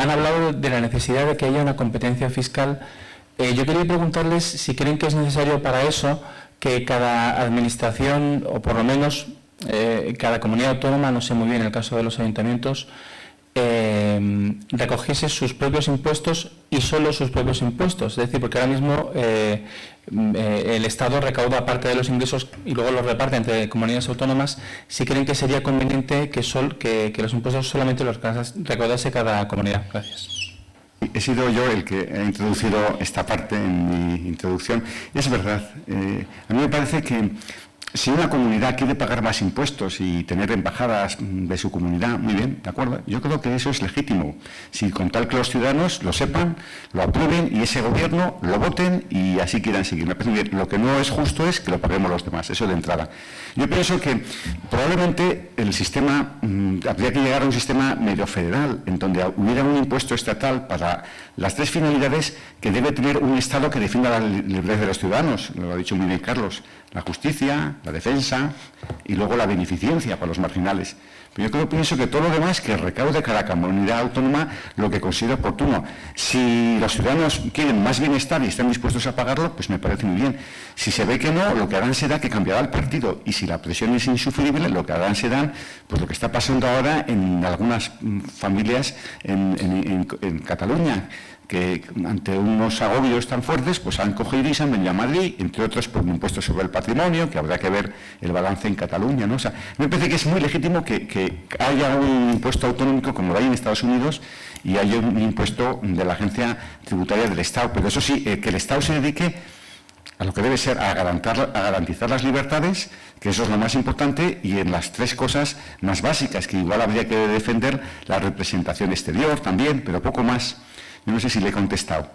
han hablado de la necesidad de que haya una competencia fiscal. Yo quería preguntarles si creen que es necesario para eso que cada administración, o por lo menos cada comunidad autónoma, no sé muy bien en el caso de los ayuntamientos, recogiese sus propios impuestos y solo sus propios impuestos. Es decir, porque ahora mismo el Estado recauda parte de los ingresos y luego los reparte entre comunidades autónomas. Si creen que sería conveniente que los impuestos solamente los recaudase cada comunidad. Gracias. He sido yo el que ha introducido esta parte en mi introducción. Es verdad. A mí me parece que si una comunidad quiere pagar más impuestos y tener embajadas de su comunidad, muy bien, ¿de acuerdo? Yo creo que eso es legítimo. Si con tal que los ciudadanos lo sepan, lo aprueben y ese gobierno lo voten y así quieran seguir. Me parece bien. Lo que no es justo es que lo paguemos los demás, eso de entrada. Yo pienso que probablemente el sistema, habría que llegar a un sistema medio federal, en donde hubiera un impuesto estatal para las tres finalidades que debe tener un Estado que defienda la libertad de los ciudadanos. Lo ha dicho muy bien Carlos. La justicia, la defensa y luego la beneficencia para los marginales. Pero yo pienso que todo lo demás que recaude cada comunidad autónoma lo que considere oportuno. Si los ciudadanos quieren más bienestar y están dispuestos a pagarlo, pues me parece muy bien. Si se ve que no, lo que harán será que cambiará el partido. Y si la presión es insufrible, lo que harán será pues lo que está pasando ahora en algunas familias en Cataluña, que ante unos agobios tan fuertes, pues han cogido y se han venido a Madrid, entre otros por un impuesto sobre el patrimonio, que habrá que ver el balance en Cataluña, ¿no? O sea, me parece que es muy legítimo que haya un impuesto autonómico como lo hay en Estados Unidos y haya un impuesto de la Agencia Tributaria del Estado, pero eso sí, que el Estado se dedique a lo que debe ser, a garantizar las libertades, que eso es lo más importante, y en las tres cosas más básicas, que igual habría que defender la representación exterior también, pero poco más. Yo no sé si le he contestado.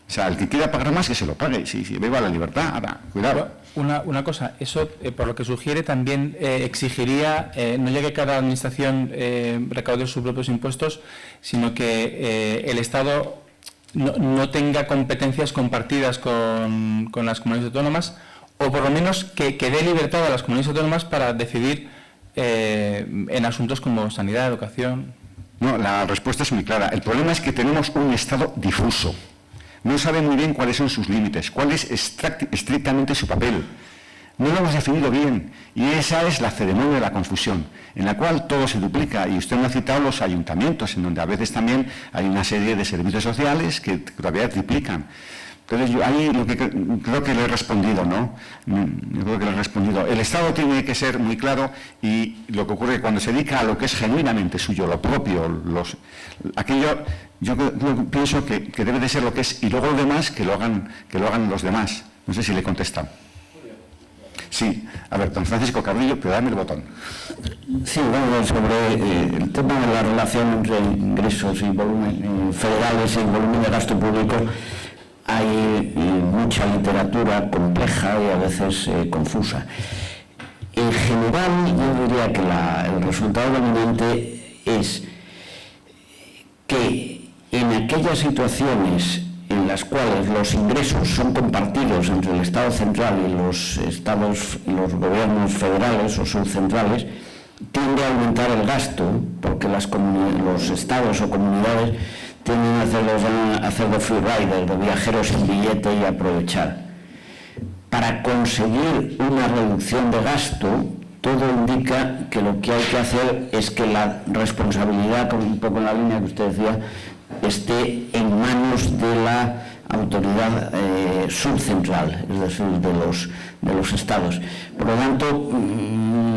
O sea, el que quiera pagar más, que se lo pague. Si viva la libertad, ahora, cuidado. Una cosa, eso, por lo que sugiere, también exigiría, no ya que cada administración recaude sus propios impuestos, sino que el Estado no tenga competencias compartidas con las comunidades autónomas, o por lo menos que dé libertad a las comunidades autónomas para decidir en asuntos como sanidad, educación. No, la respuesta es muy clara. El problema es que tenemos un Estado difuso. No sabe muy bien cuáles son sus límites, cuál es estrictamente su papel. No lo hemos definido bien y esa es la ceremonia de la confusión, en la cual todo se duplica. Y usted me ha citado los ayuntamientos, en donde a veces también hay una serie de servicios sociales que todavía triplican. Entonces, yo ahí lo que creo que le he respondido, ¿no? Yo creo que le he respondido. El Estado tiene que ser muy claro y lo que ocurre es que cuando se dedica a lo que es genuinamente suyo, lo propio, aquello, yo pienso que debe de ser lo que es, y luego lo demás que lo hagan los demás. No sé si le he contestado. Sí, a ver, don Francisco Carrillo, pero dame el botón. Sí, bueno, sobre el tema de la relación entre ingresos y volumen federales y volumen de gasto público, hay mucha literatura compleja y a veces confusa. En general, yo diría que el resultado dominante es que en aquellas situaciones en las cuales los ingresos son compartidos entre el Estado central y los gobiernos federales o subcentrales, tiende a aumentar el gasto, porque los estados o comunidades tienden a hacer de freerider, de viajeros sin billete y aprovechar. Para conseguir una reducción de gasto, todo indica que lo que hay que hacer es que la responsabilidad, como un poco en la línea que usted decía, esté en manos de la autoridad subcentral, es decir, de los estados. Por lo tanto,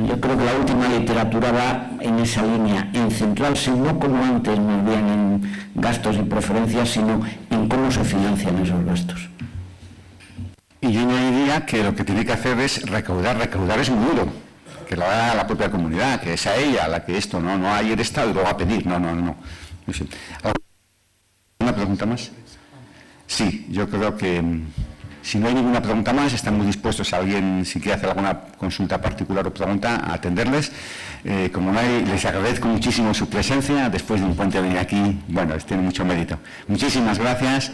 yo creo que la última literatura va en esa línea, en centrarse no como antes, más bien en gastos y preferencias, sino en cómo se financian esos gastos. Y yo añadiría que lo que tiene que hacer es recaudar es muy duro, que lo haga la propia comunidad, que es a ella la que esto, no hay el Estado y lo va a pedir, no sé. ¿Una pregunta más? Sí, yo creo que si no hay ninguna pregunta más, estamos dispuestos a alguien, si quiere hacer alguna consulta particular o pregunta, a atenderles. Como no hay, les agradezco muchísimo su presencia, después de un puente venir aquí, bueno, tiene mucho mérito. Muchísimas gracias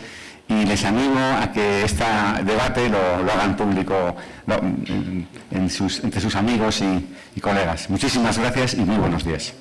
y les animo a que este debate lo hagan público entre sus amigos y colegas. Muchísimas gracias y muy buenos días.